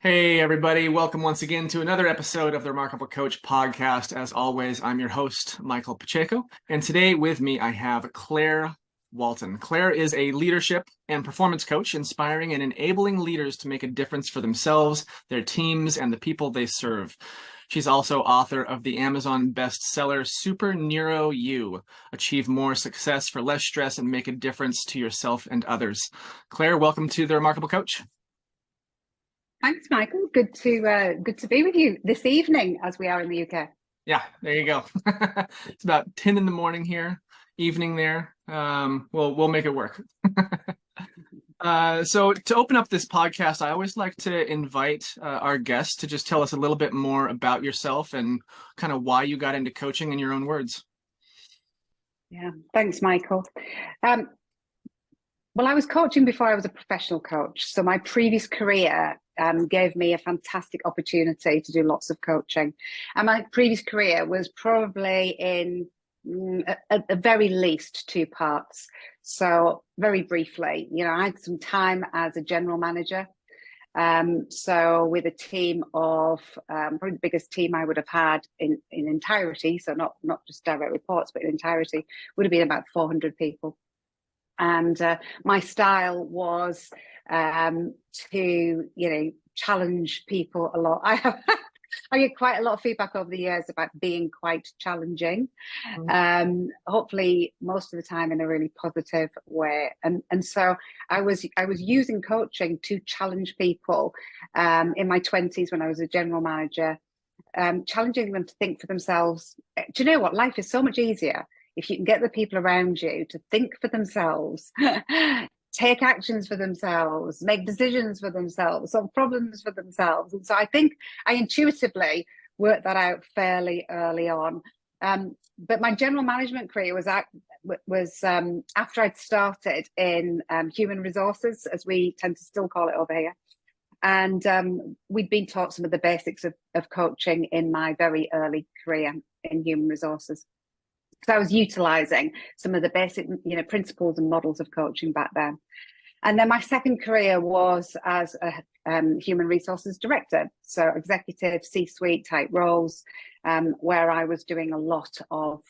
Hey, everybody. Welcome once again to another episode of the Remarkable Coach podcast. As always, I'm your host, Michael Pacheco. And today with me, I have Claire Walton. Claire is a leadership and performance coach, inspiring and enabling leaders to make a difference for themselves, their teams, and the people they serve. She's also author of the Amazon bestseller, Super Neuro You, Achieve More Success for Less Stress and Make a Difference to Yourself and Others. Claire, welcome to the Remarkable Coach. Thanks, Michael. Good to be with you this evening, as we are in the UK. Yeah, there you go. It's about 10 in the morning here, evening there. We'll make it work. So to open up this podcast, I always like to invite our guests to just tell us a little bit more about yourself and kind of why you got into coaching in your own words. Yeah, thanks, Michael. Well, I was coaching before I was a professional coach. So my previous career gave me a fantastic opportunity to do lots of coaching. And my previous career was probably in, at the very least, two parts. So very briefly, I had some time as a general manager. So with a team of probably the biggest team I would have had in entirety, so not just direct reports, but in entirety, would have been about 400 people. And my style was to, challenge people a lot. I get quite a lot of feedback over the years about being quite challenging. Hopefully, most of the time in a really positive way. And so I was using coaching to challenge people in my 20s when I was a general manager, challenging them to think for themselves. Do you know what? Life is so much easier if you can get the people around you to think for themselves, take actions for themselves, make decisions for themselves, solve problems for themselves. And so I think I intuitively worked that out fairly early on. But my general management career was after I'd started in human resources, as we tend to still call it over here. And we'd been taught some of the basics of coaching in my very early career in human resources. So I was utilising some of the basic, principles and models of coaching back then. And then my second career was as a human resources director, so executive C-suite type roles, where I was doing a lot of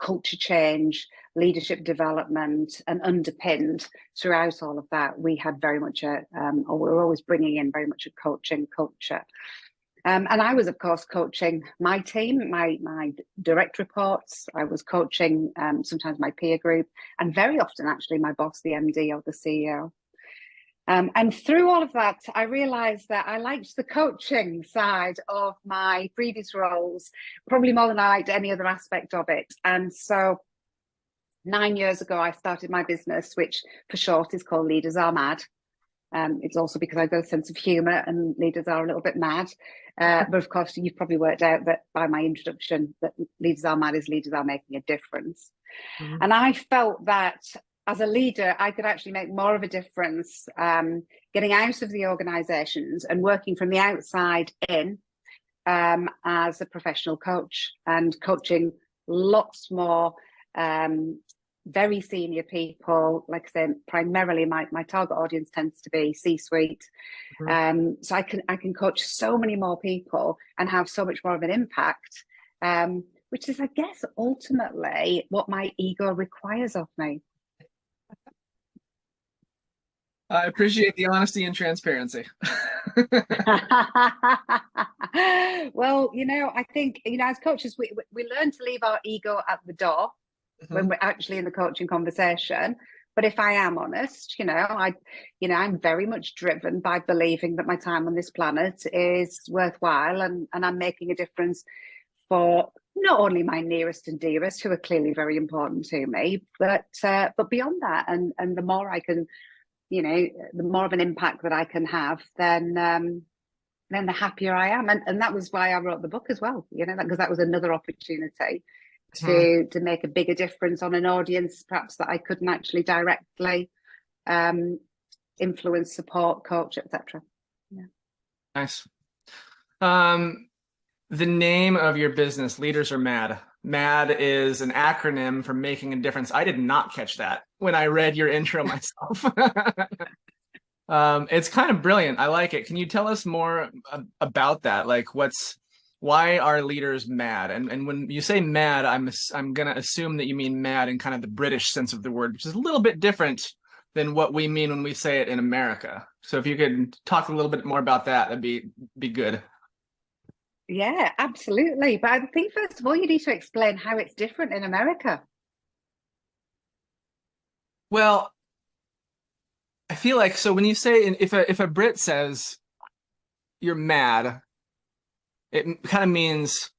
culture change, leadership development, and underpinned throughout all of that, we had very much we were always bringing in very much a coaching culture. And I was, of course, coaching my team, my direct reports. I was coaching sometimes my peer group, and very often, actually, my boss, the MD or the CEO. And through all of that, I realized that I liked the coaching side of my previous roles, probably more than I liked any other aspect of it. And so 9 years ago, I started my business, which for short is called Leaders Are Mad. It's also because I've got a sense of humour and leaders are a little bit mad. But of course, you've probably worked out that by my introduction that leaders are mad is leaders are making a difference. Mm-hmm. And I felt that as a leader, I could actually make more of a difference getting out of the organisations and working from the outside in as a professional coach and coaching lots more very senior people. Like I said, primarily my target audience tends to be C-suite. Mm-hmm. So I can coach so many more people and have so much more of an impact, which is, I guess, ultimately what my ego requires of me. I appreciate the honesty and transparency. Well, I think, as coaches, we learn to leave our ego at the door. Mm-hmm. When we're actually in the coaching conversation. But if I am honest, I'm very much driven by believing that my time on this planet is worthwhile and I'm making a difference for not only my nearest and dearest, who are clearly very important to me, but beyond that, and the more I can, the more of an impact that I can have, then the happier I am. And that was why I wrote the book as well, because that was another opportunity to make a bigger difference on an audience, perhaps that I couldn't actually directly influence, support, coach, etc. Yeah. Nice. The name of your business, Leaders Are Mad. MAD is an acronym for making a difference. I did not catch that when I read your intro myself. It's kind of brilliant. I like it. Can you tell us more about that? Like, why are leaders mad? And when you say mad, I'm gonna assume that you mean mad in kind of the British sense of the word, which is a little bit different than what we mean when we say it in America. So if you could talk a little bit more about that, that'd be good. Yeah, absolutely. But I think first of all, you need to explain how it's different in America. Well, I feel like so when you say if a Brit says you're mad, it kind of means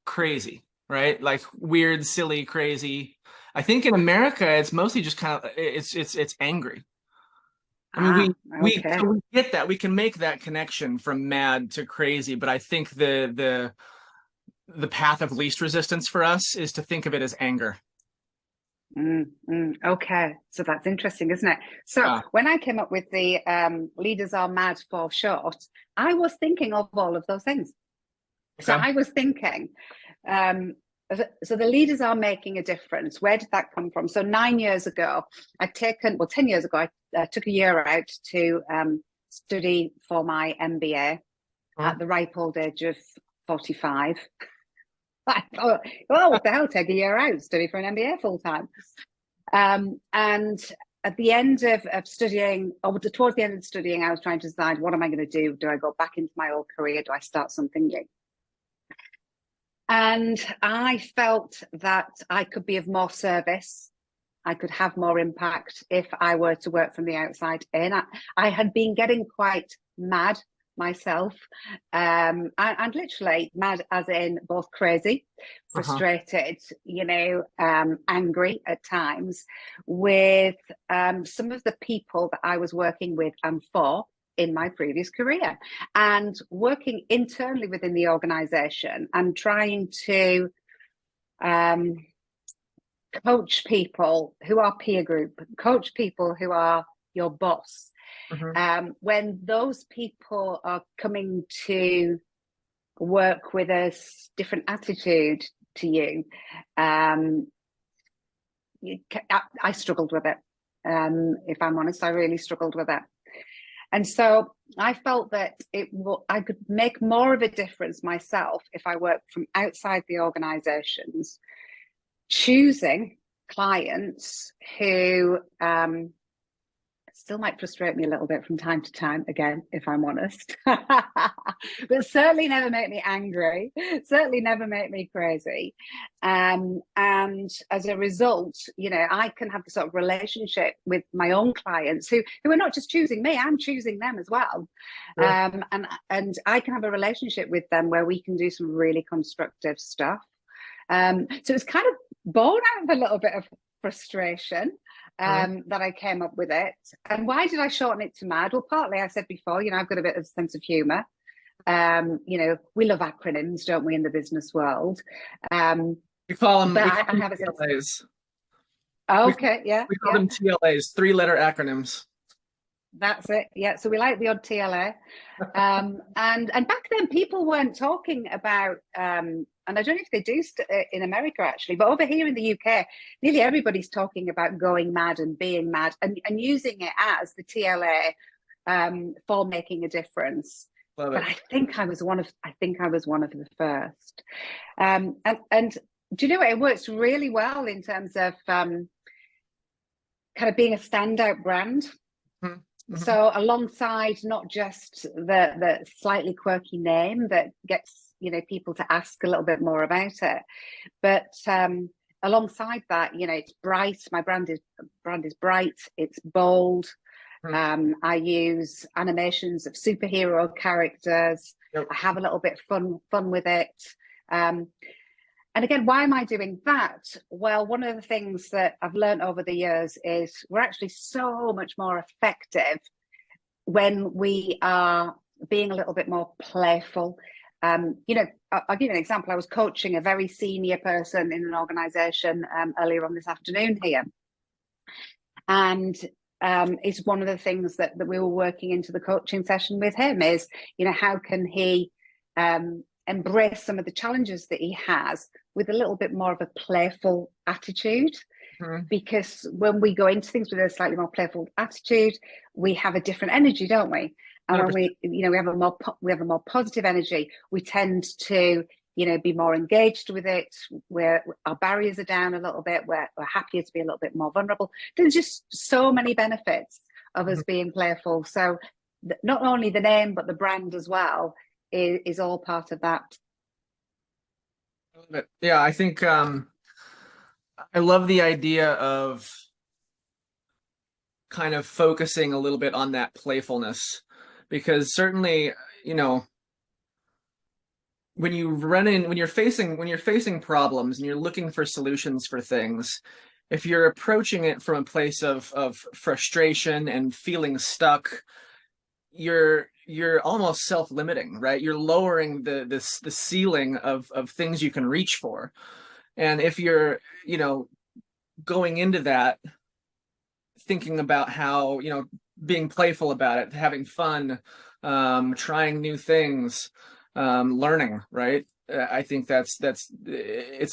crazy, right? Like weird, silly, crazy. I think in America, it's mostly just kind of it's angry. I mean, Ah, so okay. we get that. We can make that connection from mad to crazy, but I think the path of least resistance for us is to think of it as anger. Okay, so that's interesting, isn't it? So Yeah. when I came up with the leaders are mad for short, I was thinking of all of those things. So Okay. I was thinking, um, so the leaders are making a difference. Where did that come from? So 9 years ago, 10 years ago, I took a year out to study for my MBA Huh? at the ripe old age of 45. I thought, well, what the hell, take a year out, study for an MBA full time. And at the end of studying, or towards the end of studying, I was trying to decide, what am I going to do? Do I go back into my old career? Do I start something new? And I felt that I could be of more service. I could have more impact if I were to work from the outside in. I had been getting quite mad myself, and literally mad as in both crazy, Uh-huh. frustrated, angry at times with some of the people that I was working with and for in my previous career, and working internally within the organization and trying to um, coach people who are peer group, coach people who are your boss. Mhm. When those people are coming to work with a different attitude to you, um, I struggled with it. If I'm honest, I really struggled with it. And so I felt that I could make more of a difference myself if I worked from outside the organizations, choosing clients who still might frustrate me a little bit from time to time, again, if I'm honest, but certainly never make me angry, certainly never make me crazy. And as a result, I can have the sort of relationship with my own clients who are not just choosing me, I'm choosing them as well. Sure. And I can have a relationship with them where we can do some really constructive stuff. So it's kind of born out of a little bit of frustration Uh-huh. that I came up with it. And why did I shorten it to MAD? Well, partly I said before, I've got a bit of a sense of humour. We love acronyms, don't we, in the business world? Um, but We call I them have a sense. TLAs. We Okay, yeah, we call yeah. them TLAs, three-letter acronyms. That's it. Yeah. So we like the odd TLA. And back then people weren't talking about, and I don't know if they do in America actually, but over here in the UK, nearly everybody's talking about going mad and being mad and using it as the TLA for making a difference. Love But it. I think I was one of the first. And do you know what? It works really well in terms of kind of being a standout brand. Mm-hmm. So alongside not just the slightly quirky name that gets people to ask a little bit more about it, but alongside that, it's bright. My brand is bright. It's bold. Mm-hmm. I use animations of superhero characters. Yep. I have a little bit fun with it. Um, and again, why am I doing that? Well, one of the things that I've learned over the years is we're actually so much more effective when we are being a little bit more playful. I'll give you an example. I was coaching a very senior person in an organization earlier on this afternoon here. And it's one of the things that we were working into the coaching session with him is, how can he embrace some of the challenges that he has with a little bit more of a playful attitude. Mhm. because when we go into things with a slightly more playful attitude, we have a different energy, don't we? And when 100%. we have a more positive energy, we tend to be more engaged with it, where our barriers are down a little bit, where we're happier to be a little bit more vulnerable. There's just so many benefits of us Mhm. being playful. So not only the name, but the brand as well is all part of that. I love it. Yeah, I think I love the idea of kind of focusing a little bit on that playfulness, because certainly, you know, when you're facing problems and you're looking for solutions for things, if you're approaching it from a place of frustration and feeling stuck, you're almost self-limiting, right? You're lowering the ceiling of things you can reach for. And if you're, going into that thinking about how, being playful about it, having fun, trying new things, learning, right? I think it's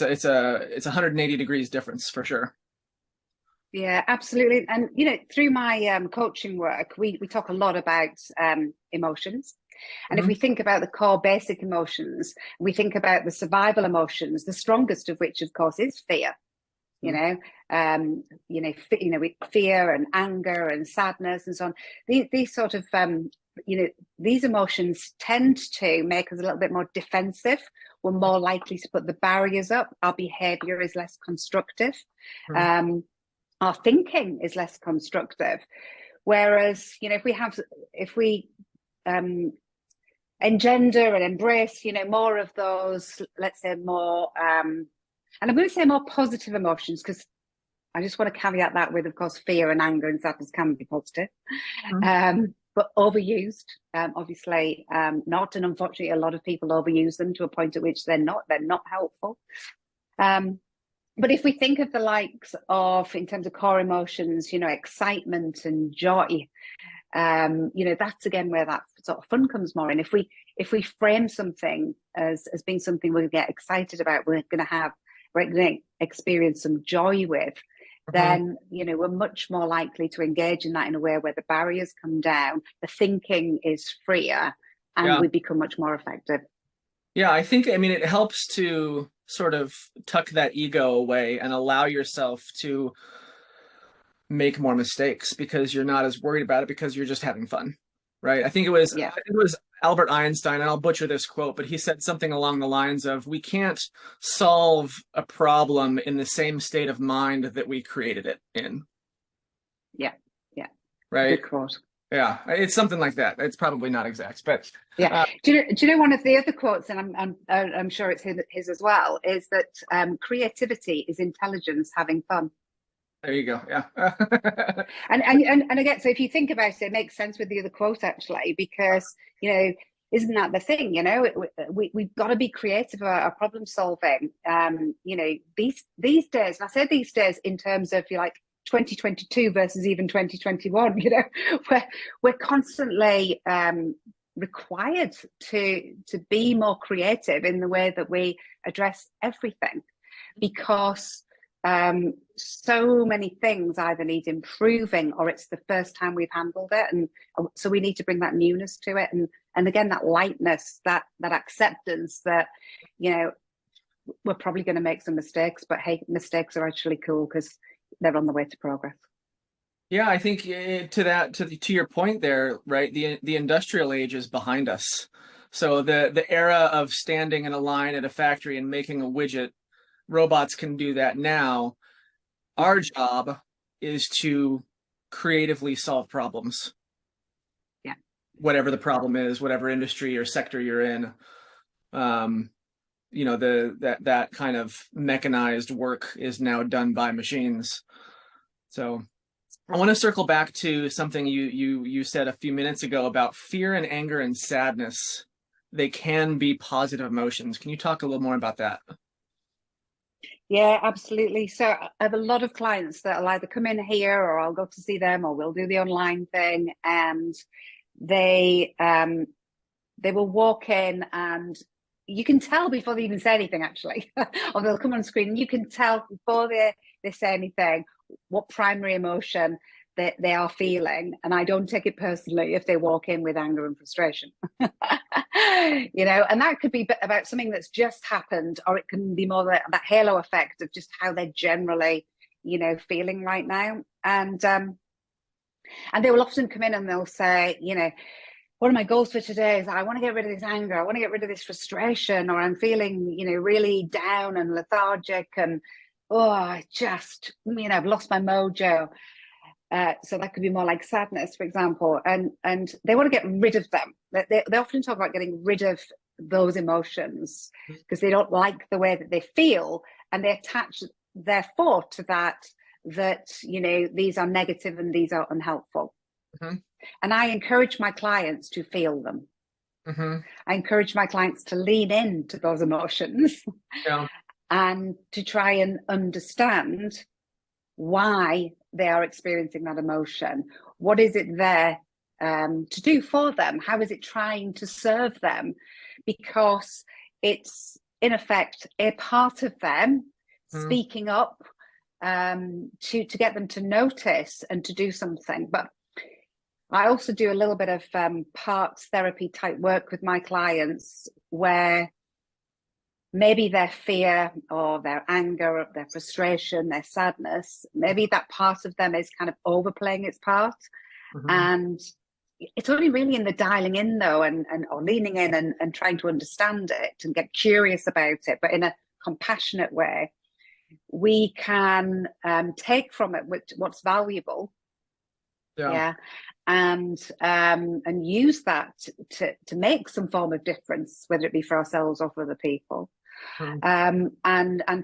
180 degrees difference for sure. Yeah, absolutely. And through my coaching work, we talk a lot about emotions. And if we Mhm. think about the core basic emotions, we think about the survival emotions, the strongest of which, of course, is fear. You Mhm. know, with fear and anger and sadness and so on. These sort of these emotions tend to make us a little bit more defensive. We're more likely to put the barriers up. Our behavior is less constructive. Mhm. Um, our thinking is less constructive. Whereas, if we um, engender and embrace, more of those, let's say more, and I'm going to say more positive emotions, because I just want to caveat that with, of course, fear and anger and sadness can be positive, Mhm. but overused, obviously not. And unfortunately, a lot of people overuse them to a point at which they're not helpful. Um, but if we think of the likes of, in terms of core emotions, excitement and joy, that's again where that sort of fun comes more in. If we frame something as being something we're going to get excited about, we're going to experience some joy with, Mhm. then we're much more likely to engage in that in a way where the barriers come down, the thinking is freer, and Yeah. we become much more effective. Yeah, I mean, it helps to sort of tuck that ego away and allow yourself to make more mistakes because you're not as worried about it because you're just having fun, right? Yeah. I think it was Albert Einstein, and I'll butcher this quote, but he said something along the lines of, "We can't solve a problem in the same state of mind that we created it in," Yeah. Yeah. right? Good quote. Yeah, it's something like that. It's probably not exact, but Yeah. uh, Do you know one of the other quotes, and I'm sure it's his as well, is that creativity is intelligence having fun. there you go. Yeah. And again, so if you think about it, it makes sense with the other quote actually, because isn't that the thing? We've got to be creative about our problem solving. These days, and I say these days in terms of, if you like, 2022 versus even 2021. We're constantly required to be more creative in the way that we address everything, because so many things either need improving, or it's the first time we've handled it, and so we need to bring that newness to it, and again, that lightness, that acceptance that we're probably going to make some mistakes, but hey, mistakes are actually cool because they're on the way to progress. Yeah, I think to your point there, right? The industrial age is behind us. So the era of standing in a line at a factory and making a widget, robots can do that now. Our job is to creatively solve problems, Yeah. whatever the problem is, whatever industry or sector you're in. Um, that kind of mechanized work is now done by machines. So I want to circle back to something you said a few minutes ago about fear and anger and sadness. They can be positive emotions. Can you talk a little more about that? Yeah, absolutely. So I have a lot of clients that will either come in here, or I'll go to see them, or we'll do the online thing, and they they will walk in, and you can tell before they even say anything, actually. Or they'll come on screen and you can tell before they say anything, what primary emotion that they are feeling, and I don't take it personally if they walk in with anger and frustration. And that could be about something that's just happened, or it can be more that halo effect of just how they're generally, feeling right now. And they will often come in and they'll say, one of my goals for today is I want to get rid of this anger, I want to get rid of this frustration, or I'm feeling, really down and lethargic, and I just, I've lost my mojo. So that could be more like sadness, for example, and they want to get rid of them. They often talk about getting rid of those emotions because they don't like the way that they feel, and they attach therefore to that these are negative and these are unhelpful. Mm-hmm. And I encourage my clients to feel them. Mm-hmm. I encourage my clients to lean into those emotions and to try and understand why they are experiencing that emotion. What is it there to do for them? How is it trying to serve them? Because it's, in effect, a part of them speaking up to get them to notice and to do something. But I also do a little bit of parts therapy type work with my clients where maybe their fear or their anger or their frustration, their sadness, maybe that part of them is kind of overplaying its part. Mm-hmm. And it's only really in the dialing in though, and or leaning in and trying to understand it and get curious about it, but in a compassionate way, we can take from it what's valuable. And use that to make some form of difference, whether it be for ourselves or for other people. And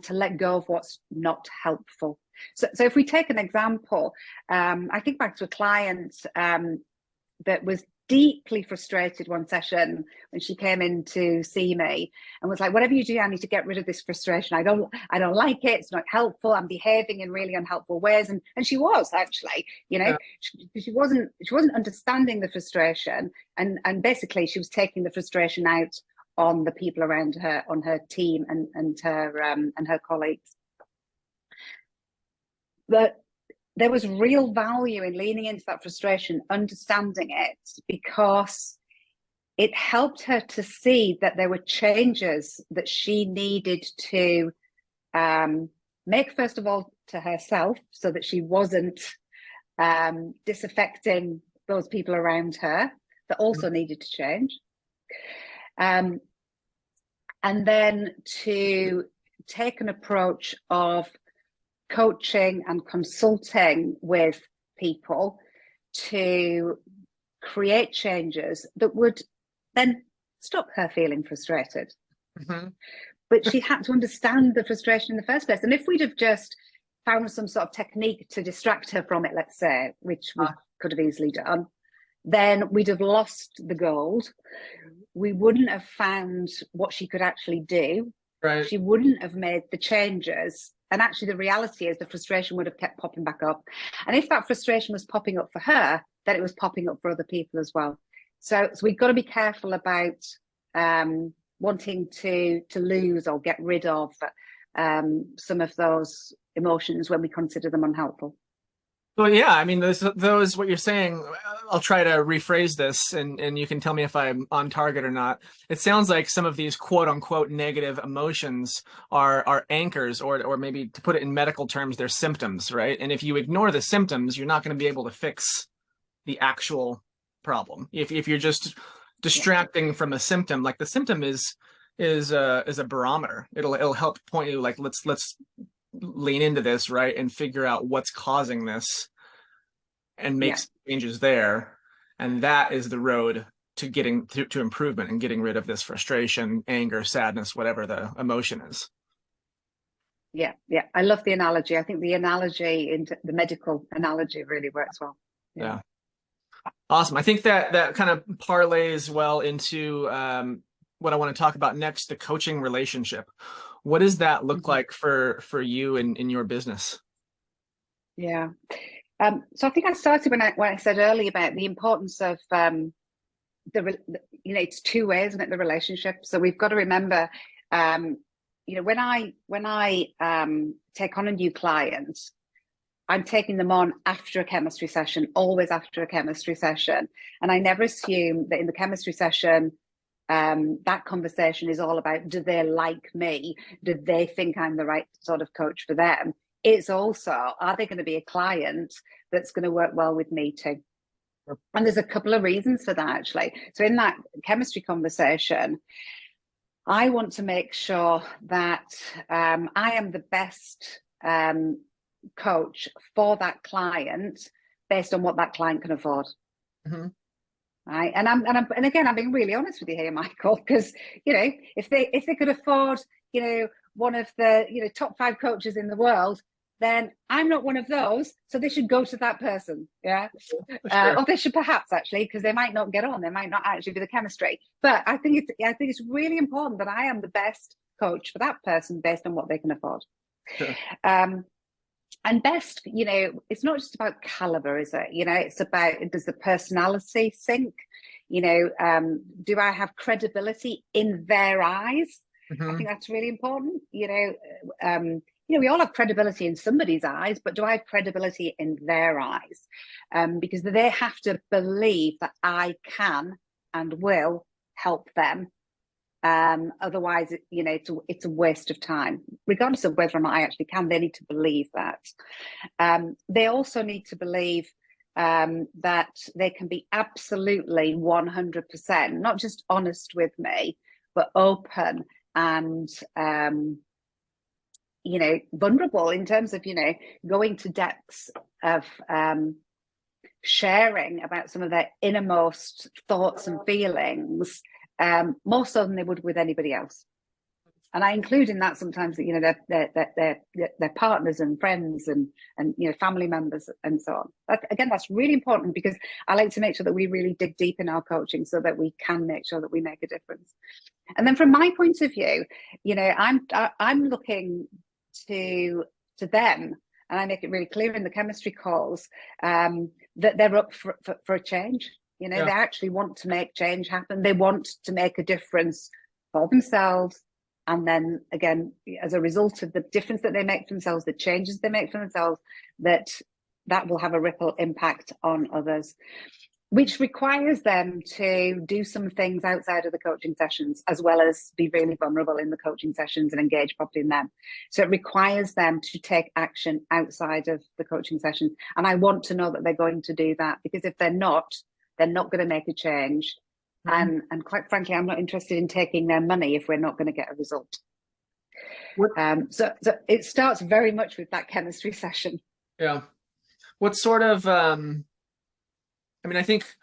to let go of what's not helpful. So if we take an example, I think back to a client that was deeply frustrated one session when she came in to see me and was like, whatever you do, I need to get rid of this frustration. I don't like it. It's not helpful. I'm behaving in really unhelpful ways. And she was actually, she wasn't understanding the frustration. And basically she was taking the frustration out on the people around her, on her team and her colleagues. But there was real value in leaning into that frustration, understanding it, because it helped her to see that there were changes that she needed to make, first of all, to herself, so that she wasn't disaffecting those people around her that also needed to change. And then to take an approach of coaching and consulting with people to create changes that would then stop her feeling frustrated. Mm-hmm. But she had to understand the frustration in the first place. And if we'd have just found some sort of technique to distract her from it, let's say, which we could have easily done, then we'd have lost the gold. We wouldn't have found what she could actually do. Right. She wouldn't have made the changes. And actually, the reality is the frustration would have kept popping back up. And if that frustration was popping up for her, then it was popping up for other people as well. So we've got to be careful about wanting to lose or get rid of some of those emotions when we consider them unhelpful. Well, yeah, I mean, those what you're saying, I'll try to rephrase this and you can tell me if I'm on target or not. It sounds like some of these quote unquote negative emotions are anchors, or maybe to put it in medical terms, they're symptoms, right? And if you ignore the symptoms, you're not going to be able to fix the actual problem. If you're just distracting from a symptom, like the symptom is a barometer. It'll help point you like, let's lean into this, right, and figure out what's causing this and make changes there. And that is the road to getting to improvement and getting rid of this frustration, anger, sadness, whatever the emotion is. Yeah. I love the analogy. I think the analogy into the medical analogy really works well. Yeah. Awesome. I think that kind of parlays well into what I want to talk about next, the coaching relationship. What does that look like for you in your business? Yeah. So I think I started when I said earlier about the importance of it's two ways, isn't it, the relationship? So we've got to remember, when I take on a new client, I'm taking them on after a chemistry session, always after a chemistry session. And I never assume that in the chemistry session, that conversation is all about, do they like me? Do they think I'm the right sort of coach for them? It's also, are they going to be a client that's going to work well with me too? And there's a couple of reasons for that, actually. So in that chemistry conversation, I want to make sure that I am the best coach for that client based on what that client can afford. Mm-hmm. Right. And again, I'm being really honest with you here, Michael, because, if they could afford, one of the, top 5 coaches in the world, then I'm not one of those. So they should go to that person. Yeah. Sure. Or they should perhaps actually, because they might not get on. They might not actually be the chemistry. But I think it's really important that I am the best coach for that person based on what they can afford. Sure. And best, it's not just about caliber, is it? It's about, does the personality sync? Do I have credibility in their eyes? Mm-hmm. I think that's really important. We all have credibility in somebody's eyes, but do I have credibility in their eyes? Because they have to believe that I can and will help them. Otherwise, it's a waste of time, regardless of whether or not I actually can. They need to believe that. They also need to believe that they can be absolutely 100%, not just honest with me, but open and vulnerable in terms of going to depths of sharing about some of their innermost thoughts and feelings, more so than they would with anybody else. And I include in that sometimes their partners and friends and family members and so on. Again, that's really important, because I like to make sure that we really dig deep in our coaching so that we can make sure that we make a difference. And then from my point of view, I'm looking to them, and I make it really clear in the chemistry calls, that they're up for a change. They actually want to make change happen. They want to make a difference for themselves. And then again, as a result of the difference that they make for themselves, the changes they make for themselves, that will have a ripple impact on others, which requires them to do some things outside of the coaching sessions, as well as be really vulnerable in the coaching sessions and engage properly in them. So it requires them to take action outside of the coaching sessions. And I want to know that they're going to do that, because if they're not going to make a change. Mm-hmm. And quite frankly, I'm not interested in taking their money if we're not going to get a result. So it starts very much with that chemistry session. Yeah. What sort of, I think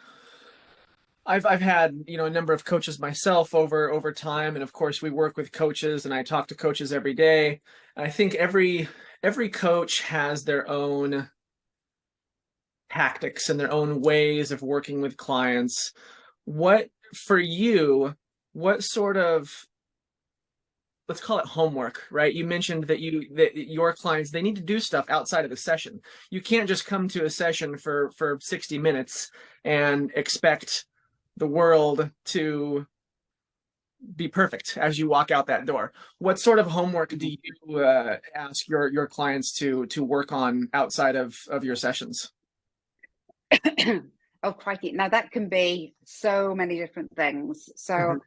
I've had, a number of coaches myself over time. And of course we work with coaches, and I talk to coaches every day. And I think every coach has their own tactics and their own ways of working with clients. What sort of, let's call it homework, right? You mentioned that your clients, they need to do stuff outside of the session. You can't just come to a session for 60 minutes and expect the world to be perfect as you walk out that door. What sort of homework do you ask your clients to work on outside of your sessions? Oh, crikey. Now that can be so many different things. So mm-hmm.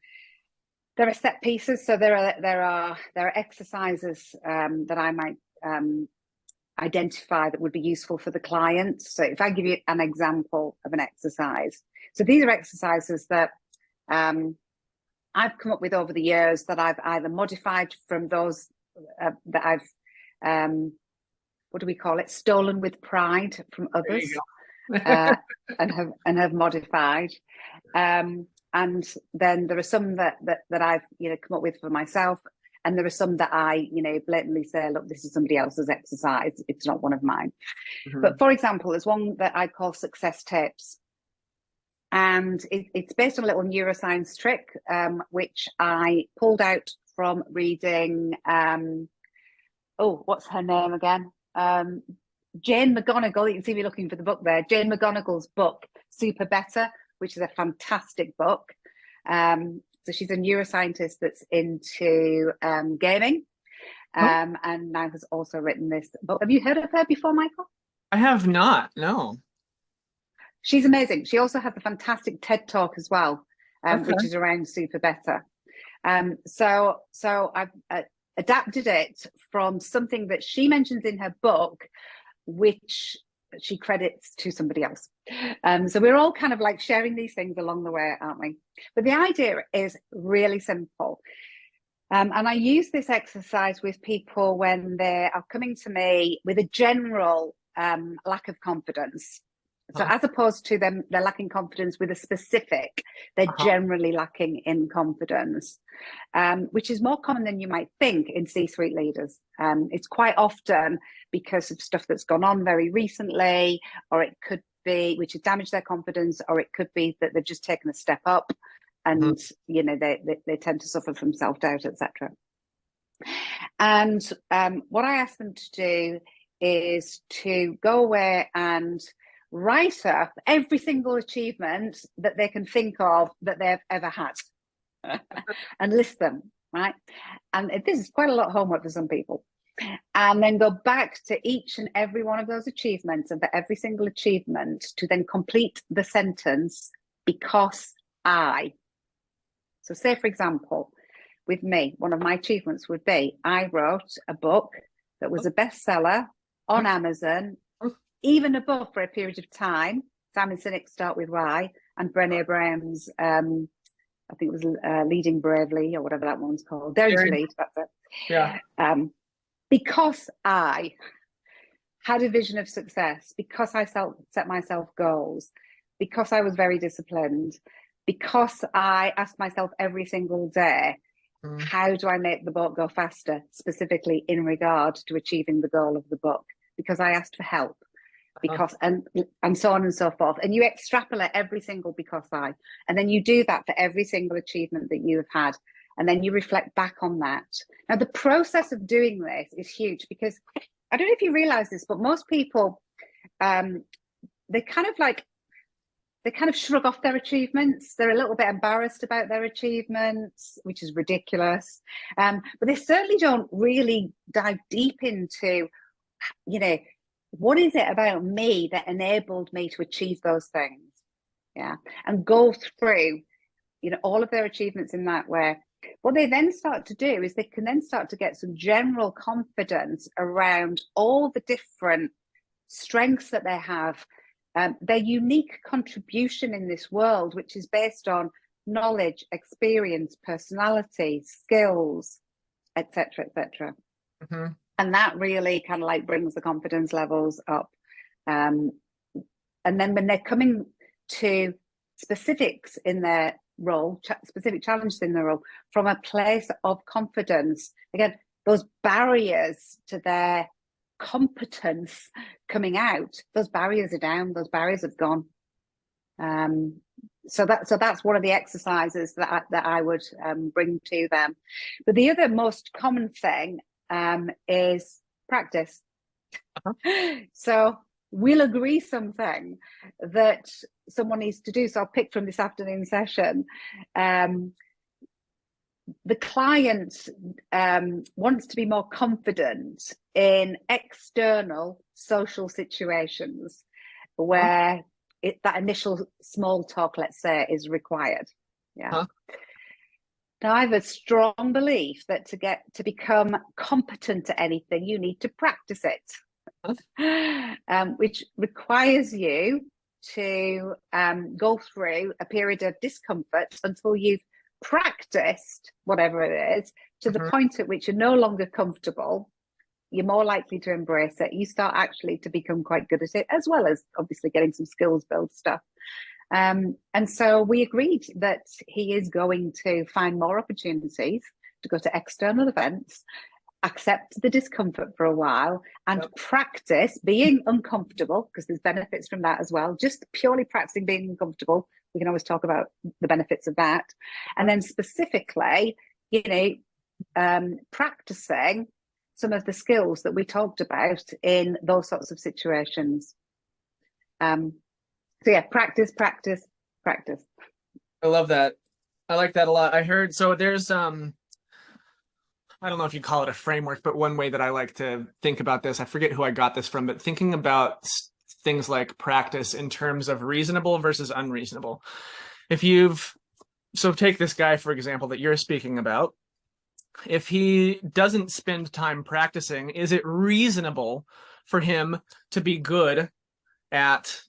There are set pieces. So there are exercises that I might identify that would be useful for the client. So if I give you an example of an exercise, so these are exercises that I've come up with over the years that I've either modified from those that I've what do we call it? Stolen with pride from others. And have modified, and then there are some that I've come up with for myself, and there are some that I blatantly say, look, this is somebody else's exercise, it's not one of mine. Mm-hmm. But for example, there's one that I call success tapes, and it's based on a little neuroscience trick, which I pulled out from reading what's her name again? Jane McGonigal. You can see me looking for the book there. Jane McGonigal's book, Super Better, which is a fantastic book. So she's a neuroscientist that's into gaming, Oh, and now has also written this book. Have you heard of her before, Michael? I have not. No. She's amazing. She also has a fantastic TED Talk as well, Okay. which is around super better. So I've adapted it from something that she mentions in her book, which she credits to somebody else. So we're all kind of like sharing these things along the way, aren't we? But the idea is really simple. And I use this exercise with people when they are coming to me with a general lack of confidence. So Uh-huh. as opposed to them, they're lacking confidence with a specific, they're Uh-huh. generally lacking in confidence, which is more common than you might think in C-suite leaders. It's quite often because of stuff that's gone on very recently, or it could be which has damaged their confidence, or it could be that they've just taken a step up, Mhm. and they tend to suffer from self-doubt, etc. And what I ask them to do is to go away and write up every single achievement that they can think of that they've ever had and list them, right? And this is quite a lot of homework for some people. And then go back to each and every one of those achievements, and for every single achievement to then complete the sentence, because I. So say, for example, with me, one of my achievements would be I wrote a book that was a bestseller on Amazon, even above for a period of time. Simon Sinek's Start With Why, and Brené Brown's, I think it was Leading Bravely, or whatever that one's called. Daring to Lead, that's it. Yeah. Because I had a vision of success, because I set myself goals, because I was very disciplined, because I asked myself every single day, Mm. how do I make the boat go faster, specifically in regard to achieving the goal of the book? Because I asked for help, Uh-huh. because and so on and so forth. And you extrapolate every single because I, and then you do that for every single achievement that you have had. And then you reflect back on that. Now, the process of doing this is huge, because I don't know if you realize this, but most people, they kind of shrug off their achievements. They're a little bit embarrassed about their achievements, which is ridiculous. But they certainly don't really dive deep into, what is it about me that enabled me to achieve those things? Yeah. And go through, all of their achievements in that way. What they then start to do is they can then start to get some general confidence around all the different strengths that they have, their unique contribution in this world, which is based on knowledge, experience, personality, skills, etc., etc. Mhm. And that really kind of like brings the confidence levels up. And then when they're coming to specifics in their role, specific challenges in their role, from a place of confidence, again, those barriers to their competence coming out, those barriers are down, those barriers have gone. So that's one of the exercises that I would bring to them. But the other most common thing is practice. So we'll agree something that someone needs to do. So I'll pick from this afternoon session. The client wants to be more confident in external social situations where that initial small talk, let's say, is required. Yeah. Huh? Now, I have a strong belief that to become competent at anything, you need to practice it, which requires you to go through a period of discomfort until you've practiced whatever it is to the Mhm. point at which you're no longer comfortable. You're more likely to embrace it. You start actually to become quite good at it, as well as obviously getting some skills build stuff. And so we agreed that he is going to find more opportunities to go to external events, accept the discomfort for a while, and Yep. practice being uncomfortable, because there's benefits from that as well. Just purely practicing being uncomfortable, we can always talk about the benefits of that. And then specifically, practicing some of the skills that we talked about in those sorts of situations. So yeah, practice, practice, practice. I love that. I like that a lot. I heard so there's I don't know if you call it a framework, but one way that I like to think about this, I forget who I got this from, but thinking about things like practice in terms of reasonable versus unreasonable. So take this guy, for example, that you're speaking about. If he doesn't spend time practicing, is it reasonable for him to be good at,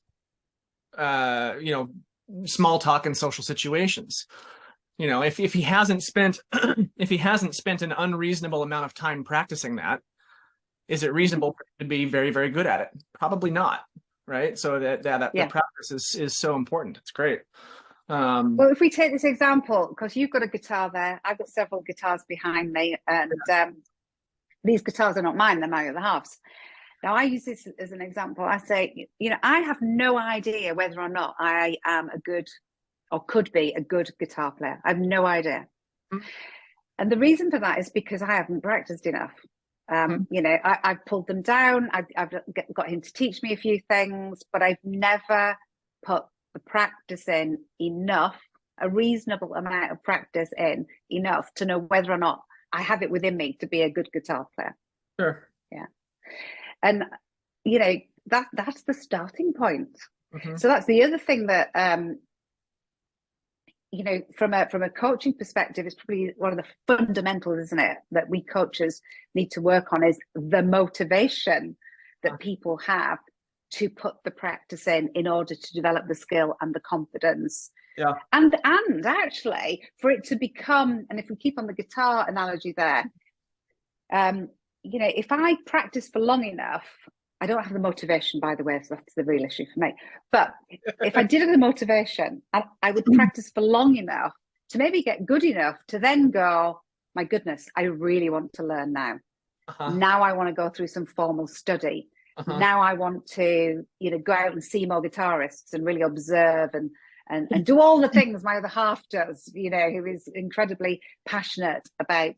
small talk in social situations? If he hasn't spent if he hasn't spent an unreasonable amount of time practicing that, is it reasonable for him to be very, very good at it? Probably not, right? So that the practice is so important. It's great. Well, if we take this example, because you've got a guitar there, I've got several guitars behind me, and these guitars are not mine, they're my other halves. Now, I use this as an example. I say, I have no idea whether or not I am a good or could be a good guitar player. I have no idea. Mm-hmm. And the reason for that is because I haven't practiced enough. I've pulled them down. I've got him to teach me a few things, but I've never put the practice in enough, a reasonable amount of practice in enough to know whether or not I have it within me to be a good guitar player. Sure. Yeah. And, that's the starting point. Mm-hmm. So that's the other thing that, from a coaching perspective, is probably one of the fundamentals, isn't it, that we coaches need to work on, is the motivation that people have to put the practice in order to develop the skill and the confidence. Yeah. And actually for it to become, and if we keep on the guitar analogy there, if I practice for long enough, I don't have the motivation, by the way, so that's the real issue for me. But if I did have the motivation, I would practice for long enough to maybe get good enough to then go, my goodness, I really want to learn now. Uh-huh. Now I want to go through some formal study. Uh-huh. Now I want to, go out and see more guitarists and really observe and do all the things my other half does, who is incredibly passionate about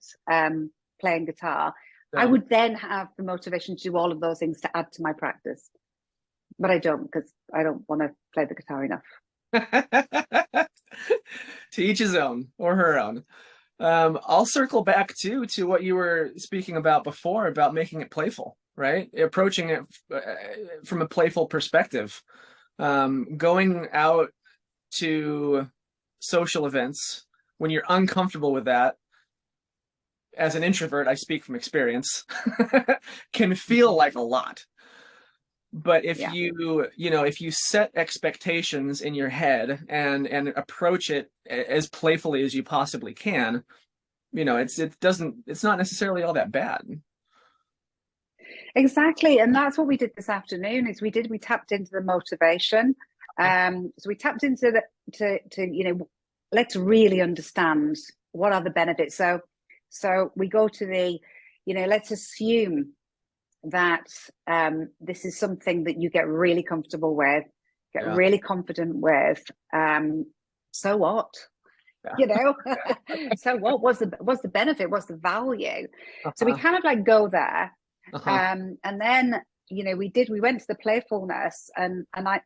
playing guitar. Yeah. I would then have the motivation to do all of those things to add to my practice. But I don't, because I don't want to play the guitar enough. To each his own, or her own. I'll circle back to what you were speaking about before, about making it playful, right? Approaching it from a playful perspective. Going out to social events when you're uncomfortable with that, as an introvert, I speak from experience, can feel like a lot. But if if you set expectations in your head and approach it as playfully as you possibly can, it's not necessarily all that bad. Exactly. And that's what we did this afternoon, is we tapped into the motivation. So we tapped into let's really understand what are the benefits. So we go to the, let's assume that this is something that you get really comfortable with, really confident with. So what? Yeah. So what was the benefit? What's the value? So we kind of go there. And then, we went to the playfulness, and I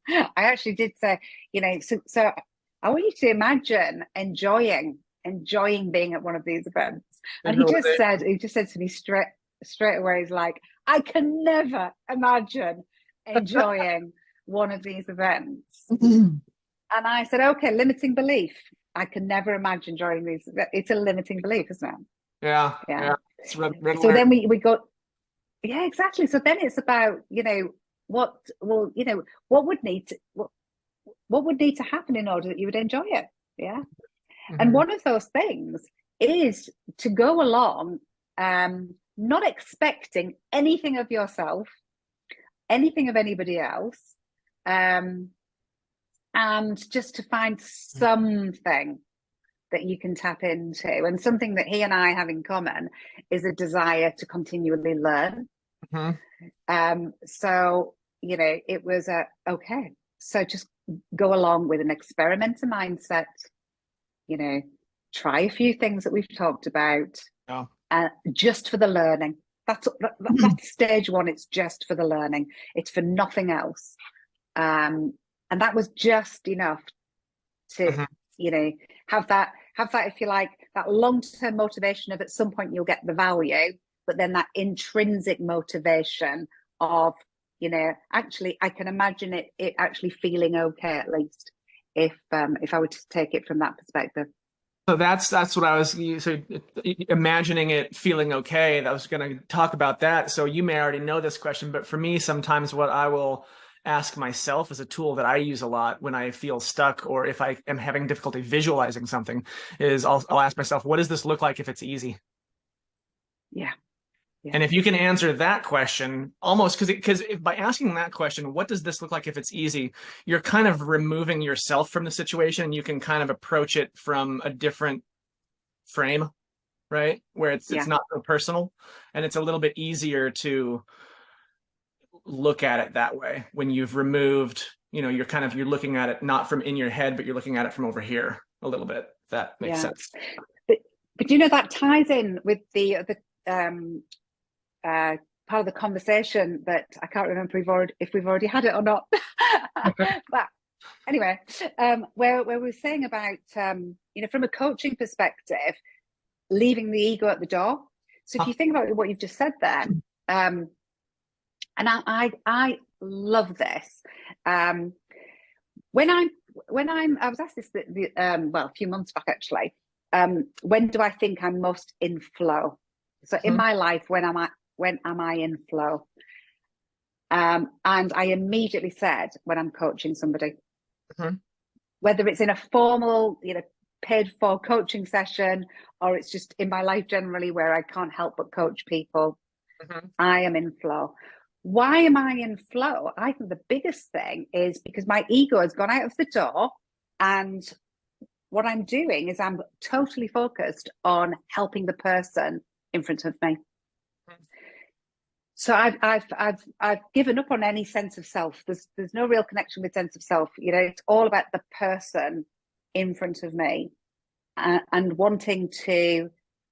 I actually did say, so I want you to imagine enjoying being at one of these events. And he just said to me straight away, he's like, I can never imagine enjoying one of these events. And I said, okay, limiting belief. I can never imagine enjoying these. It's a limiting belief, isn't it? Yeah. It's so then we go, yeah, exactly. So then it's about, what would need to happen in order that you would enjoy it. Yeah. Mm-hmm. And one of those things is to go along, not expecting anything of yourself, anything of anybody else, and just to find something that you can tap into. And something that he and I have in common is a desire to continually learn. Mm-hmm. So, it was okay. So just go along with an experimenter mindset, try a few things that we've talked about, just for the learning. That's stage one. It's just for the learning. It's for nothing else. And that was just enough to, have have that, if you like, that long-term motivation of at some point you'll get the value, but then that intrinsic motivation of, actually I can imagine it actually feeling okay, at least if I were to take it from that perspective. So that's what I was imagining it feeling okay. I was going to talk about that. So you may already know this question, but for me, sometimes what I will ask myself is a tool that I use a lot when I feel stuck, or if I am having difficulty visualizing something, is I'll ask myself, what does this look like if it's easy? Yeah. And if you can answer that question, almost because by asking that question, what does this look like if it's easy, you're kind of removing yourself from the situation. You can kind of approach it from a different frame, right? Where it's not so personal, and it's a little bit easier to look at it that way when you've removed, you're looking at it not from in your head, but you're looking at it from over here a little bit. If that makes sense. But that ties in with the part of the conversation that I can't remember if we've already had it or not. But anyway, where we were saying about from a coaching perspective, leaving the ego at the door. So if you think about what you've just said there, and I love this. When I was asked this a few months back actually. When do I think I'm most in flow? So in my life, when am I in flow? And I immediately said, when I'm coaching somebody, whether it's in a formal, paid for coaching session, or it's just in my life generally where I can't help but coach people, I am in flow. Why am I in flow? I think the biggest thing is because my ego has gone out of the door, and what I'm doing is I'm totally focused on helping the person in front of me. So I've given up on any sense of self. There's no real connection with sense of self. It's all about the person in front of me, and wanting to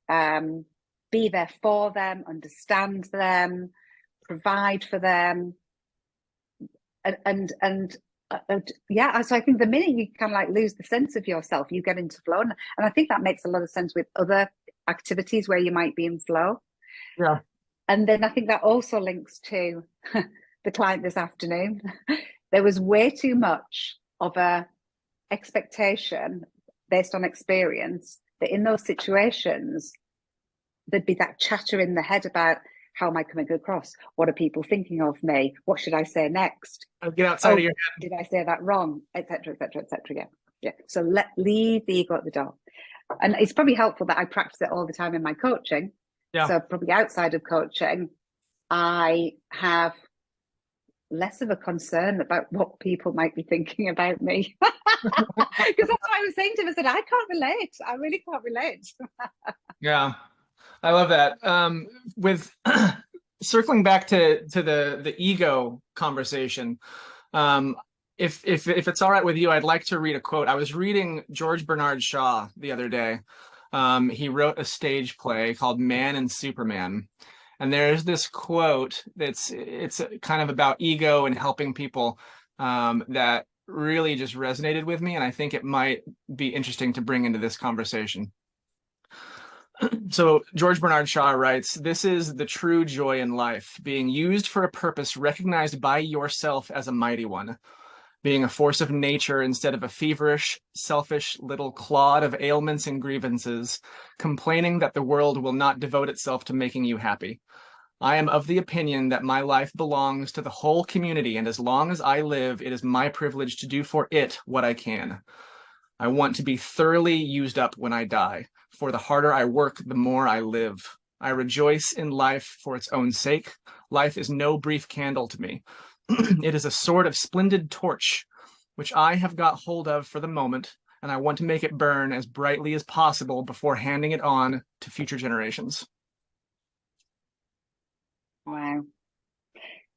be there for them, understand them, provide for them, and so I think the minute you kind of lose the sense of yourself, you get into flow, and I think that makes a lot of sense with other activities where you might be in flow. Yeah. And then I think that also links to the client this afternoon. There was way too much of a expectation based on experience that in those situations there'd be that chatter in the head about, how am I coming across? What are people thinking of me? What should I say next? I'll get outside of your head. Did I say that wrong? Etc. Etc. Etc. Yeah. So leave the ego at the door. And it's probably helpful that I practice it all the time in my coaching. Yeah. So probably outside of coaching, I have less of a concern about what people might be thinking about me. Because that's what I was saying to him. I said, I can't relate. I really can't relate. Yeah. I love that. With circling back to the ego conversation, if it's all right with you, I'd like to read a quote. I was reading George Bernard Shaw the other day. He wrote a stage play called Man and Superman, and there's this quote it's kind of about ego and helping people that really just resonated with me, and I think it might be interesting to bring into this conversation. So George Bernard Shaw writes, "This is the true joy in life, being used for a purpose recognized by yourself as a mighty one, being a force of nature instead of a feverish, selfish little clod of ailments and grievances, complaining that the world will not devote itself to making you happy. I am of the opinion that my life belongs to the whole community, and as long as I live, it is my privilege to do for it what I can. I want to be thoroughly used up when I die, for the harder I work, the more I live. I rejoice in life for its own sake. Life is no brief candle to me. It is a sort of splendid torch, which I have got hold of for the moment, and I want to make it burn as brightly as possible before handing it on to future generations." Wow.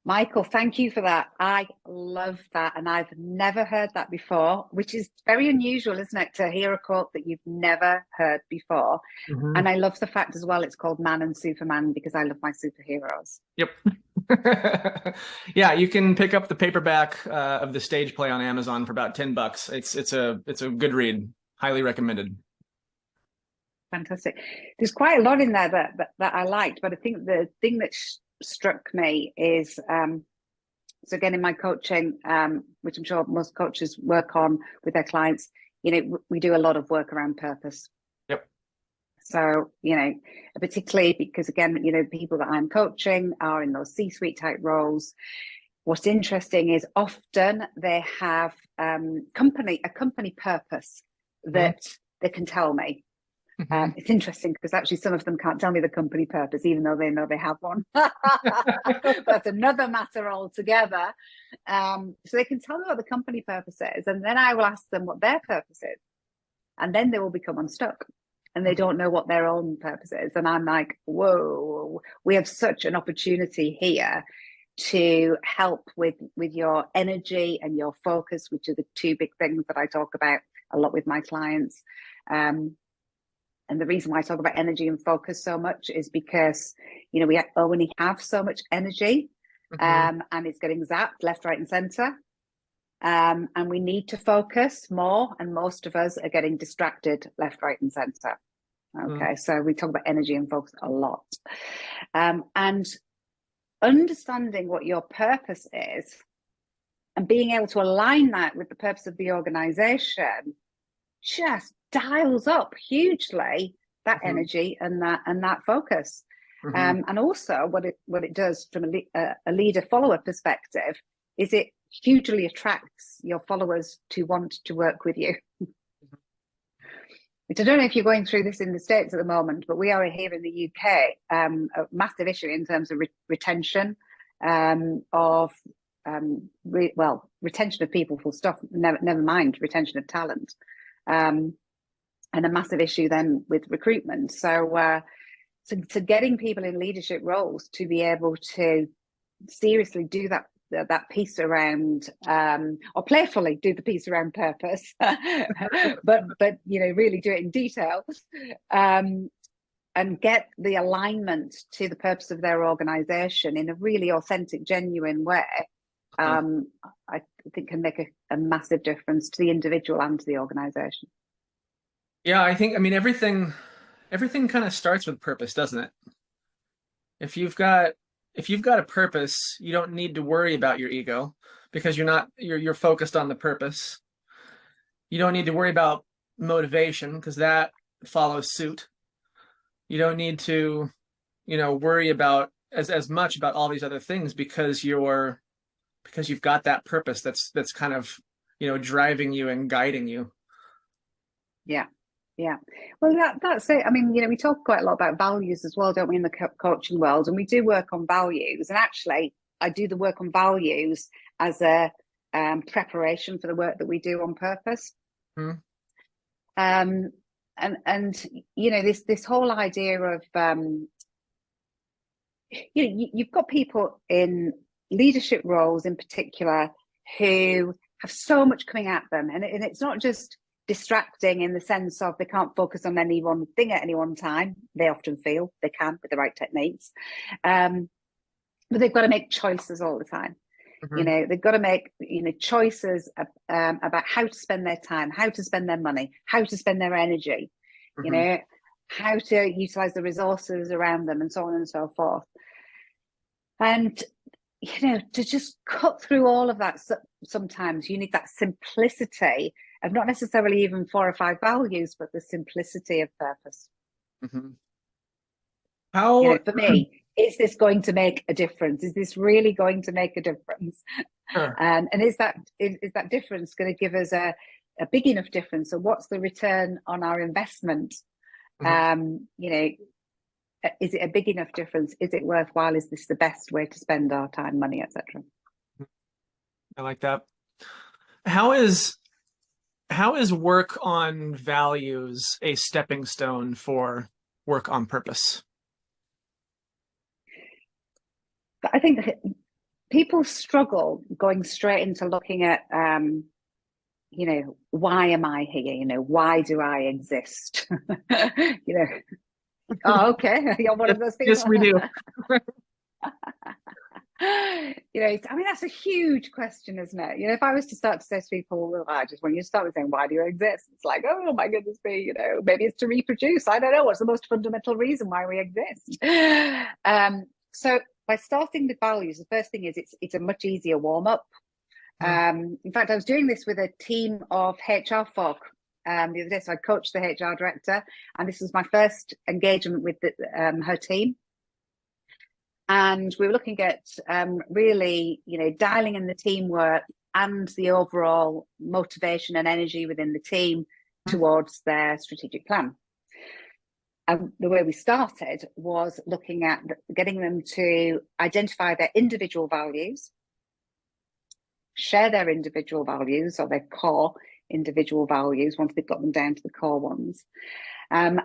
Michael, thank you for that. I love that. And I've never heard that before, which is very unusual, isn't it, to hear a quote that you've never heard before. Mm-hmm. And I love the fact as well, it's called Man and Superman, because I love my superheroes. Yep. Yeah, you can pick up the paperback of the stage play on Amazon for about $10. It's a good read. Highly recommended. Fantastic. There's quite a lot in there that I liked, but I think the thing that struck me is so again in my coaching, which I'm sure most coaches work on with their clients, we do a lot of work around purpose. Yep. So, particularly because again, people that I'm coaching are in those C-suite type roles. What's interesting is often they have a company purpose that they can tell me. It's interesting because actually some of them can't tell me the company purpose, even though they know they have one. That's another matter altogether. So they can tell me what the company purpose is, and then I will ask them what their purpose is. And then they will become unstuck and they don't know what their own purpose is. And I'm like, whoa, we have such an opportunity here to help with your energy and your focus, which are the two big things that I talk about a lot with my clients. And the reason why I talk about energy and focus so much is because, we only have so much energy, and it's getting zapped left, right, and center. And we need to focus more, and most of us are getting distracted left, right, and center. Okay, so we talk about energy and focus a lot. And understanding what your purpose is and being able to align that with the purpose of the organization just dials up hugely that energy and that focus. And also what it does from a leader follower perspective is it hugely attracts your followers to want to work with you. Which I don't know if you're going through this in the States at the moment, but we are here in the UK, a massive issue in terms of retention retention of people, full stop, never mind retention of talent. And a massive issue then with recruitment. So getting people in leadership roles to be able to seriously do that piece around, or playfully do the piece around purpose, but really do it in detail, and get the alignment to the purpose of their organization in a really authentic, genuine way. I think can make a massive difference to the individual and to the organization. Yeah, everything kind of starts with purpose, doesn't it? If you've got a purpose, you don't need to worry about your ego because you're focused on the purpose. You don't need to worry about motivation because that follows suit. You don't need to, worry about as much about all these other things because you've got that purpose that's kind of, driving you and guiding you. Yeah. Yeah, well, that's it. We talk quite a lot about values as well, don't we, in the coaching world? And we do work on values. And actually, I do the work on values as a preparation for the work that we do on purpose. And this whole idea of you've got people in leadership roles in particular who have so much coming at them, and it's not just distracting in the sense of they can't focus on any one thing at any one time. They often feel they can with the right techniques, but they've got to make choices all the time. They've got to make choices about how to spend their time, how to spend their money, how to spend their energy, how to utilize the resources around them, and so on and so forth. And to just cut through all of that, sometimes you need that simplicity of not necessarily even 4 or 5 values, but the simplicity of purpose. How, for me, is this going to make a difference? Is this really going to make a difference? Sure. And is that difference going to give us a big enough difference? So what's the return on our investment? Is it a big enough difference? Is it worthwhile? Is this the best way to spend our time, money, etc.? I like that. How is work on values a stepping stone for work on purpose? I think that people struggle going straight into looking at, why am I here? Why do I exist? Oh, okay. You're one of those people. Yes, we do. I mean, that's a huge question, isn't it? If I was to start to say to people, well, I just want you to start with saying, why do you exist? It's like, oh my goodness me, maybe it's to reproduce. I don't know. What's the most fundamental reason why we exist? So by starting with values, the first thing is it's a much easier warm up. In fact, I was doing this with a team of HR folk the other day. So I coached the HR director, and this was my first engagement with her team. And we were looking at really, dialing in the teamwork and the overall motivation and energy within the team towards their strategic plan. And the way we started was looking at getting them to identify their individual values, share their individual values or their core individual values once they've got them down to the core ones. And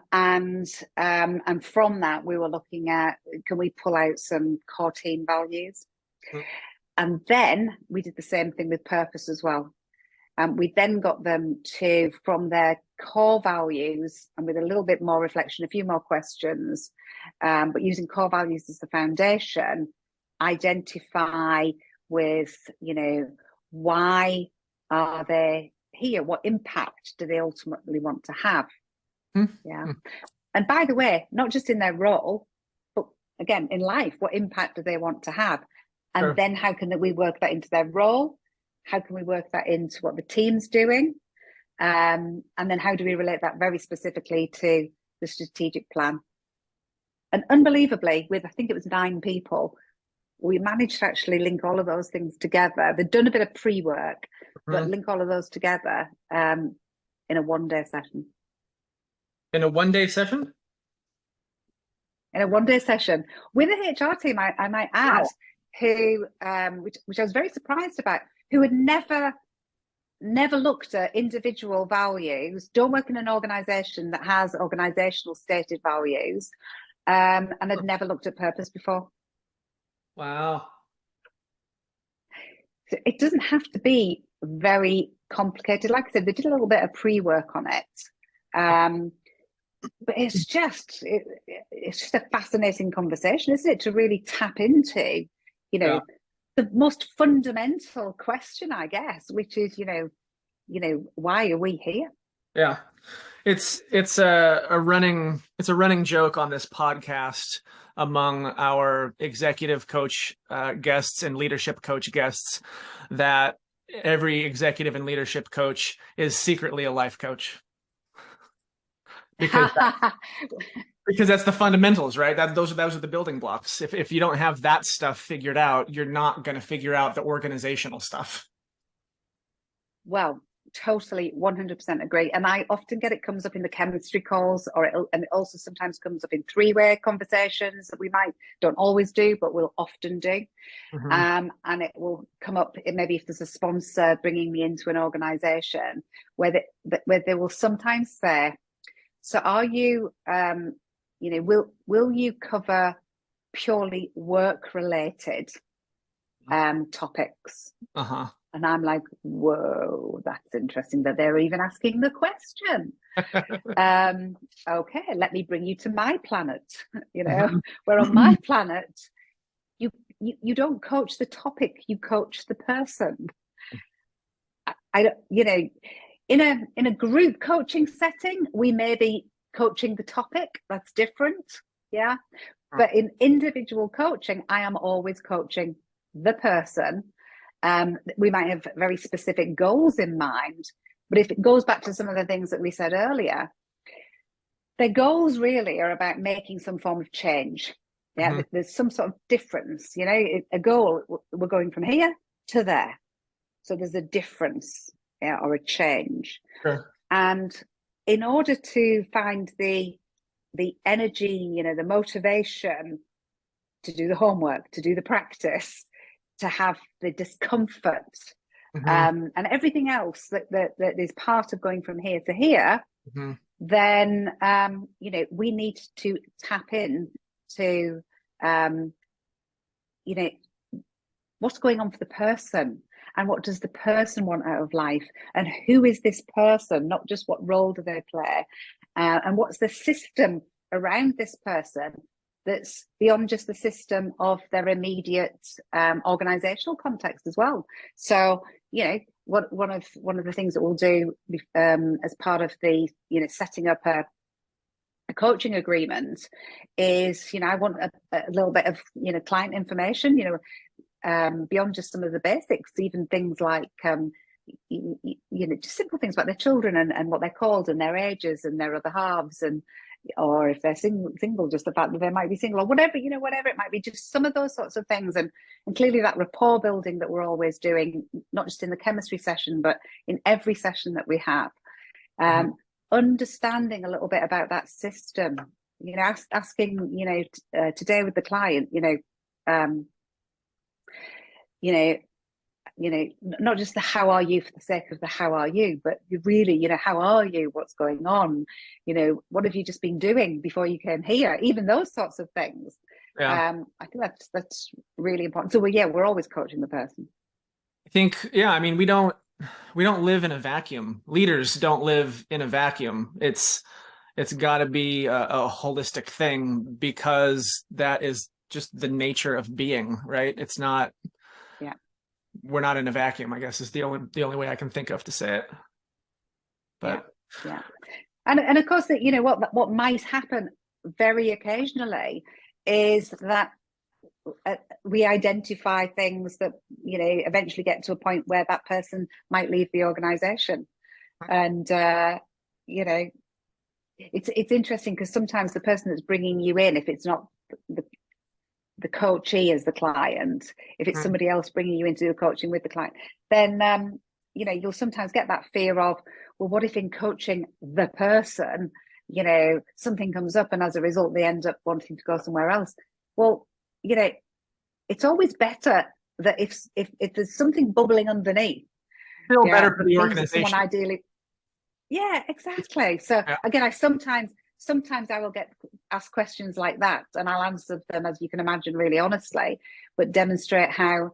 from that, we were looking at, can we pull out some core team values? And then we did the same thing with purpose as well. We then got them to, from their core values and with a little bit more reflection, a few more questions, but using core values as the foundation, identify with, why are they here? What impact do they ultimately want to have? Yeah. And by the way, not just in their role, but again, in life, what impact do they want to have? And then how can we work that into their role? How can we work that into what the team's doing? And then how do we relate that very specifically to the strategic plan? And unbelievably, with I think it was 9 people, we managed to actually link all of those things together. They'd done a bit of pre-work, but link all of those together in a one-day session. In a one-day session? In a one-day session with a HR team, I might add, who, which I was very surprised about, who had never looked at individual values, don't work in an organisation that has organisational stated values, and had never looked at purpose before. Wow. So it doesn't have to be very complicated. Like I said, they did a little bit of pre-work on it. But it's just a fascinating conversation, isn't it? To really tap into, the most fundamental question, I guess, which is, why are we here? Yeah, it's a running joke on this podcast among our executive coach guests and leadership coach guests that every executive and leadership coach is secretly a life coach. Because that's the fundamentals, right? Those are the building blocks. If you don't have that stuff figured out, you're not going to figure out the organizational stuff. Well, totally 100% agree. And I often get it comes up in the chemistry calls, and it also sometimes comes up in 3-way conversations that we don't always do, but we'll often do. And it will come up maybe if there's a sponsor bringing me into an organization where they will sometimes say, so are you, will you cover purely work-related topics? And I'm like, whoa, that's interesting that they're even asking the question. Okay, let me bring you to my planet. Where on my planet, you don't coach the topic, you coach the person. In a group coaching setting, we may be coaching the topic. That's different. Yeah. But in individual coaching, I am always coaching the person. We might have very specific goals in mind, but if it goes back to some of the things that we said earlier, their goals really are about making some form of change. Yeah. There's some sort of difference, a goal, we're going from here to there. So there's a difference. Yeah, or a change. And in order to find the energy, the motivation to do the homework, to do the practice, to have the discomfort, and everything else that is part of going from here to here, then we need to tap in to what's going on for the person. And what does the person want out of life? And who is this person? Not just what role do they play? And what's the system around this person? that's beyond just the system of their immediate organizational context as well. So, one of the things that we'll do as part of the, setting up a coaching agreement is, I want a little bit of, client information, beyond just some of the basics, even things like, just simple things about their children and what they're called and their ages and their other halves, and or if they're single, just the fact that they might be single or whatever, whatever it might be, just some of those sorts of things. And clearly that rapport building that we're always doing, not just in the chemistry session, but in every session that we have, understanding a little bit about that system, asking, today with the client, not just the how are you for the sake of the how are you, but really, how are you? What's going on? What have you just been doing before you came here? Even those sorts of things. Yeah. I think that's really important. So we're always coaching the person. I think, I mean, we don't live in a vacuum. Leaders don't live in a vacuum. It's got to be a holistic thing, because that is just the nature of being, right? It's not. Yeah. We're not in a vacuum, I guess, is the only way I can think of to say it. But yeah. And of course, that what might happen very occasionally is that we identify things that eventually get to a point where that person might leave the organization. And it's interesting, because sometimes the person that's bringing you in, if it's not the coachee as the client, if it's somebody else bringing you into the coaching with the client, then you'll sometimes get that fear of, well, what if in coaching the person, something comes up and as a result they end up wanting to go somewhere else? Well, it's always better that if there's something bubbling underneath, feel better for the organization. Ideally, exactly. So again, I sometimes I will get asked questions like that, and I'll answer them, as you can imagine, really honestly, but demonstrate how,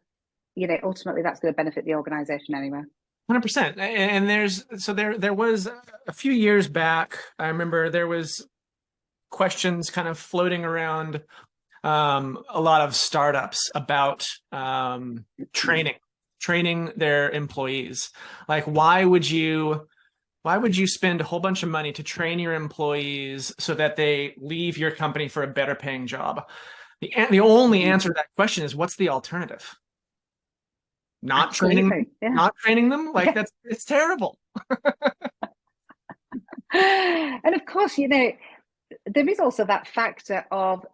ultimately that's going to benefit the organization anyway. 100%. And there was a few years back, I remember there was questions kind of floating around a lot of startups about training their employees. Like, why would you spend a whole bunch of money to train your employees so that they leave your company for a better paying job? The only answer to that question is, what's the alternative? Not training them? Like, it's terrible. And of course, there is also that factor of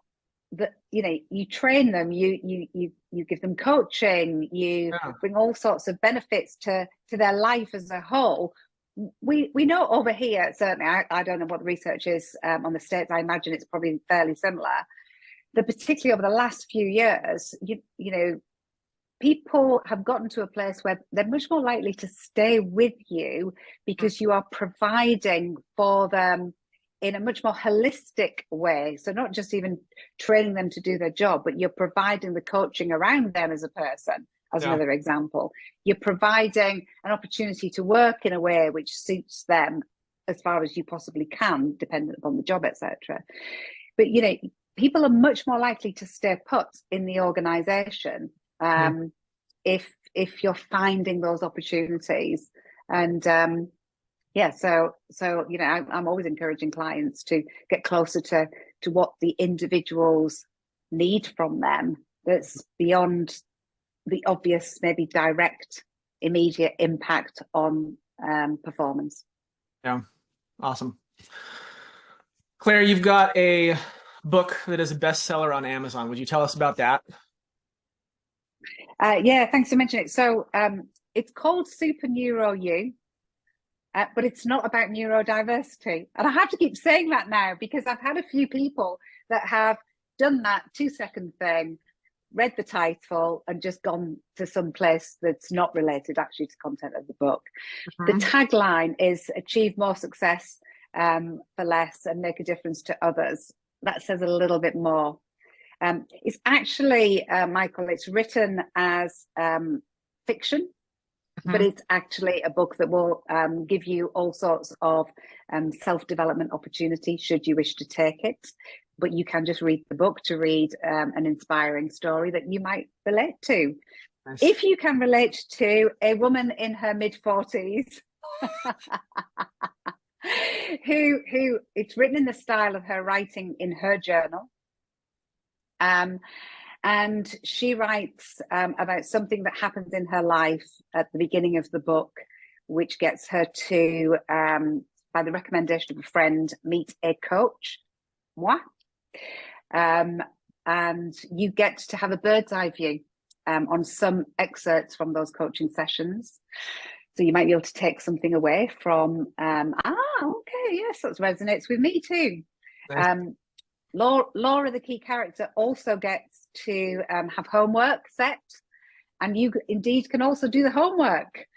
that, you train them, you give them coaching, you bring all sorts of benefits to their life as a whole. We know over here, certainly, I don't know what the research is on the States. I imagine it's probably fairly similar, that particularly over the last few years, people have gotten to a place where they're much more likely to stay with you because you are providing for them in a much more holistic way. So not just even training them to do their job, but you're providing the coaching around them as a person, as another example. You're providing an opportunity to work in a way which suits them as far as you possibly can, dependent upon the job, etc. But, people are much more likely to stay put in the organization if you're finding those opportunities. And so I'm always encouraging clients to get closer to what the individuals need from them, that's beyond the obvious, maybe direct, immediate impact on performance. Yeah, awesome. Claire, you've got a book that is a bestseller on Amazon. Would you tell us about that? Thanks for mentioning it. So it's called Super Neuro You, but it's not about neurodiversity. And I have to keep saying that now, because I've had a few people that have done that 2-second thing, read the title and just gone to some place that's not related actually to the content of the book. The tagline is achieve more success for less and make a difference to others. That says a little bit more. It's actually, Michael, it's written as fiction, but it's actually a book that will give you all sorts of self-development opportunity should you wish to take it. but you can just read the book to read an inspiring story that you might relate to. Nice. If you can relate to a woman in her mid-40s who it's written in the style of her writing in her journal. And she writes about something that happens in her life at the beginning of the book, which gets her to, by the recommendation of a friend, meet a coach. Moi. And you get to have a bird's eye view on some excerpts from those coaching sessions. So you might be able to take something away from, okay, yes, that resonates with me too. Nice. Laura, the key character, also gets to have homework set, and you indeed can also do the homework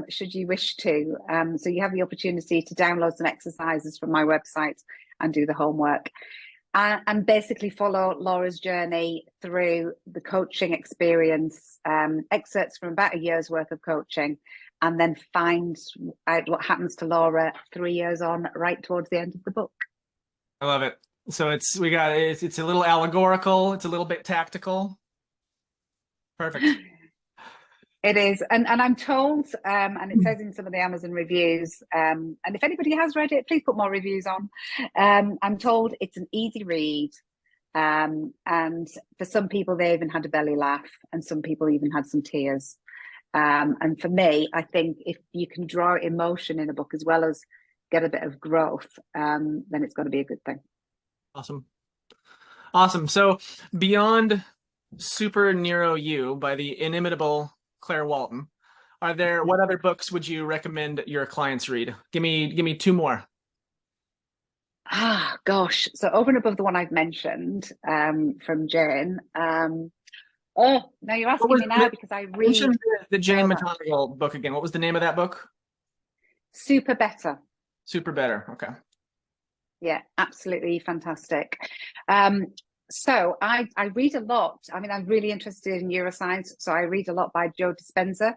should you wish to. So you have the opportunity to download some exercises from my website and do the homework. And basically follow Laura's journey through the coaching experience, excerpts from about a year's worth of coaching, and then find out what happens to Laura 3 years on, right towards the end of the book. I love it. So it's a little allegorical, it's a little bit tactical. Perfect. It is, and I'm told, and it says in some of the Amazon reviews, and if anybody has read it, please put more reviews on. I'm told it's an easy read, and for some people they even had a belly laugh, and some people even had some tears. And for me, I think if you can draw emotion in a book as well as get a bit of growth, then it's got to be a good thing. Awesome. So beyond Super Nero You by the inimitable Claire Walton, what other books would you recommend your clients read? Give me two more. Gosh. So over and above the one I've mentioned from Jane. Now you're asking me now because I read the Jane McGonigal book again. What was the name of that book? Super Better. Super Better. Okay. Yeah, absolutely fantastic. So I read a lot. I mean, I'm really interested in neuroscience, so I read a lot by Joe Dispenza.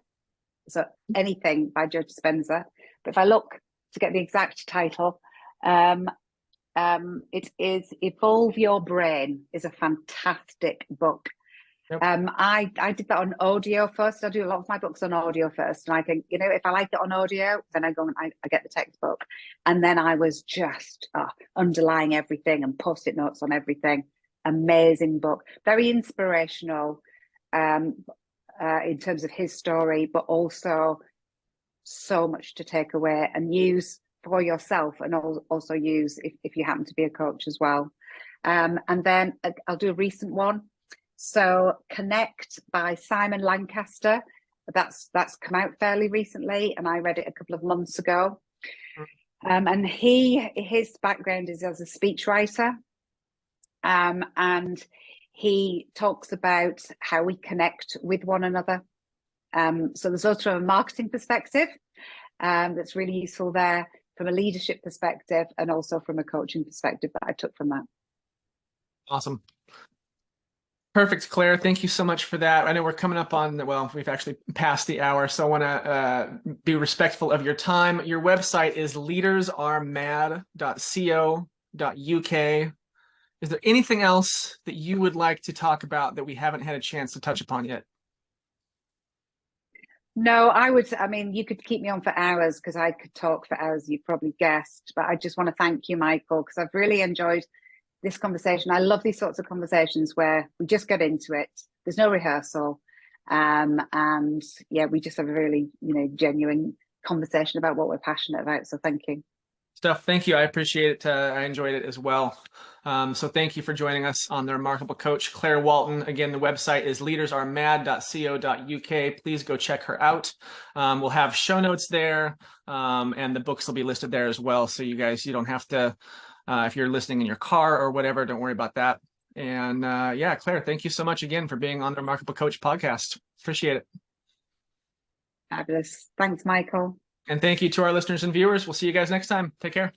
So anything by Joe Dispenza. But if I look to get the exact title, it is Evolve Your Brain. Is a fantastic book. Yep. I did that on audio first. I do a lot of my books on audio first, and I think, if I like it on audio, then I go and I get the textbook, and then I was just underlying everything and post-it notes on everything. Amazing book, very inspirational in terms of his story, but also so much to take away and use for yourself, and also use if you happen to be a coach as well. And then I'll do a recent one. So Connect by Simon Lancaster. That's come out fairly recently, and I read it a couple of months ago. And his background is as a speechwriter. And he talks about how we connect with one another. So there's also a marketing perspective that's really useful there, from a leadership perspective, and also from a coaching perspective that I took from that. Awesome. Perfect, Claire. Thank you so much for that. I know we're coming up on, we've actually passed the hour, so I want to be respectful of your time. Your website is leadersaremad.co.uk. Is there anything else that you would like to talk about that we haven't had a chance to touch upon yet? No, I mean, you could keep me on for hours because I could talk for hours, you've probably guessed, but I just want to thank you, Michael, because I've really enjoyed this conversation. I love these sorts of conversations where we just get into it. There's no rehearsal. And yeah, we just have a really, genuine conversation about what we're passionate about. So thank you. Thank you. I appreciate it. I enjoyed it as well. So thank you for joining us on The Remarkable Coach, Claire Walton. Again, the website is leadersaremad.co.uk. Please go check her out. We'll have show notes there, and the books will be listed there as well. So you don't have to, if you're listening in your car or whatever, don't worry about that. And yeah, Claire, thank you so much again for being on The Remarkable Coach podcast. Appreciate it. Fabulous. Thanks, Michael. And thank you to our listeners and viewers. We'll see you guys next time. Take care.